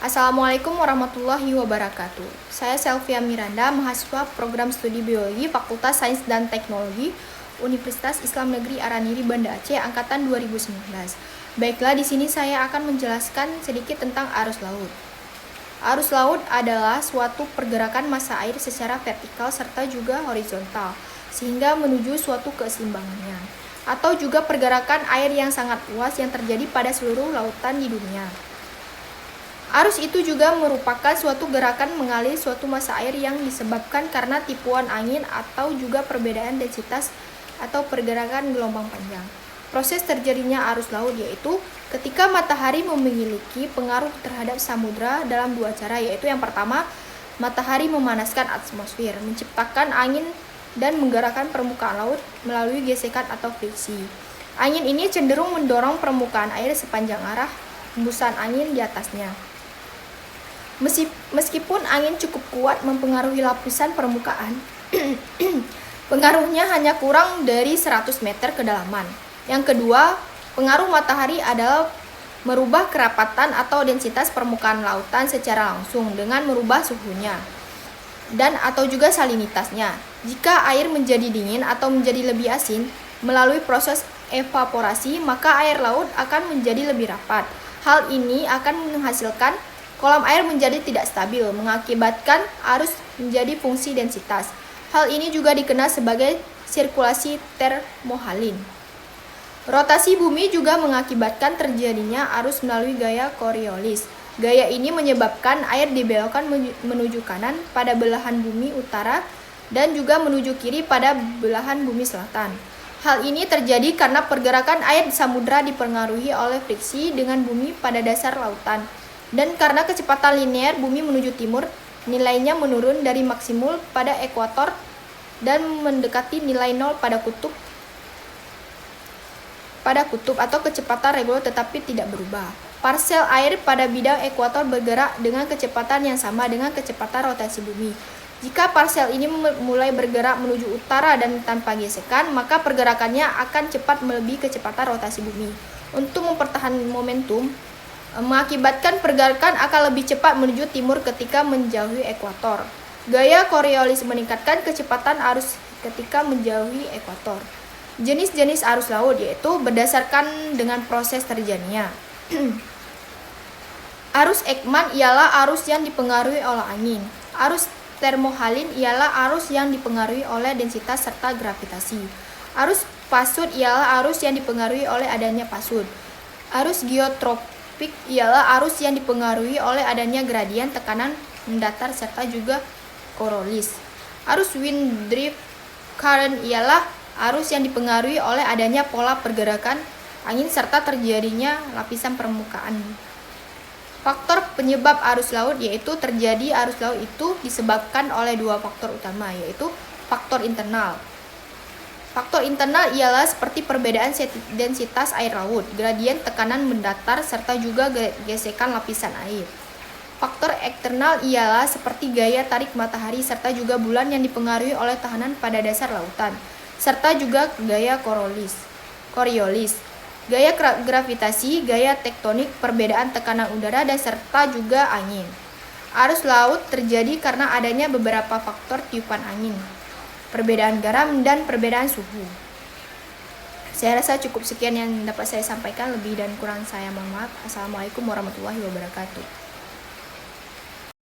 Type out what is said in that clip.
Assalamualaikum warahmatullahi wabarakatuh. Saya Selvia Miranda, mahasiswa program studi biologi Fakultas Sains dan Teknologi Universitas Islam Negeri Araniri Banda Aceh angkatan 2019. Baiklah, di sini saya akan menjelaskan sedikit tentang arus laut. Arus laut adalah suatu pergerakan massa air secara vertikal serta juga horizontal, sehingga menuju suatu keseimbangannya, atau juga pergerakan air yang sangat luas yang terjadi pada seluruh lautan di dunia. Arus itu juga merupakan suatu gerakan mengalir suatu massa air yang disebabkan karena tipuan angin atau juga perbedaan densitas atau pergerakan gelombang panjang. Proses terjadinya arus laut yaitu ketika matahari memiliki pengaruh terhadap samudra dalam dua cara, yaitu yang pertama, matahari memanaskan atmosfer, menciptakan angin dan menggerakkan permukaan laut melalui gesekan atau friksi. Angin ini cenderung mendorong permukaan air sepanjang arah hembusan angin di atasnya. Meskipun angin cukup kuat mempengaruhi lapisan permukaan, pengaruhnya hanya kurang dari 100 meter kedalaman. Yang kedua, pengaruh matahari adalah merubah kerapatan atau densitas permukaan lautan secara langsung dengan merubah suhunya dan atau juga salinitasnya. Jika air menjadi dingin atau menjadi lebih asin melalui proses evaporasi, maka air laut akan menjadi lebih rapat. Hal ini akan menghasilkan kolam air menjadi tidak stabil, mengakibatkan arus menjadi fungsi densitas. Hal ini juga dikenal sebagai sirkulasi termohalin. Rotasi bumi juga mengakibatkan terjadinya arus melalui gaya Coriolis. Gaya ini menyebabkan air dibelokkan menuju kanan pada belahan bumi utara dan juga menuju kiri pada belahan bumi selatan. Hal ini terjadi karena pergerakan air di samudra dipengaruhi oleh friksi dengan bumi pada dasar lautan. Dan karena kecepatan linear bumi menuju timur, nilainya menurun dari maksimum pada ekuator dan mendekati nilai nol pada kutub atau kecepatan regular tetapi tidak berubah. Parsel air pada bidang ekuator bergerak dengan kecepatan yang sama dengan kecepatan rotasi bumi. Jika parsel ini mulai bergerak menuju utara dan tanpa gesekan, maka pergerakannya akan cepat melebihi kecepatan rotasi bumi. Untuk mempertahankan momentum, mengakibatkan pergerakan akan lebih cepat menuju timur ketika menjauhi ekuator. Gaya Coriolis meningkatkan kecepatan arus ketika menjauhi ekuator. Jenis-jenis arus laut yaitu berdasarkan dengan proses terjadinya. Arus Ekman ialah arus yang dipengaruhi oleh angin. Arus termohalin ialah arus yang dipengaruhi oleh densitas serta gravitasi. Arus pasut ialah arus yang dipengaruhi oleh adanya pasut. Arus geotropik ialah arus yang dipengaruhi oleh adanya gradien tekanan mendatar serta juga Coriolis. Arus wind drift current ialah arus yang dipengaruhi oleh adanya pola pergerakan angin serta terjadinya lapisan permukaan. Faktor penyebab arus laut yaitu terjadi arus laut itu disebabkan oleh dua faktor utama, yaitu faktor internal. Faktor internal ialah seperti perbedaan densitas air laut, gradien tekanan mendatar, serta juga gesekan lapisan air. Faktor eksternal ialah seperti gaya tarik matahari serta juga bulan yang dipengaruhi oleh tekanan pada dasar lautan, serta juga gaya Coriolis. Gaya gravitasi, gaya tektonik, perbedaan tekanan udara, dan serta juga angin. Arus laut terjadi karena adanya beberapa faktor tiupan angin, perbedaan garam, dan perbedaan suhu. Saya rasa cukup sekian yang dapat saya sampaikan. Lebih dan kurang saya mohon maaf. Assalamualaikum warahmatullahi wabarakatuh.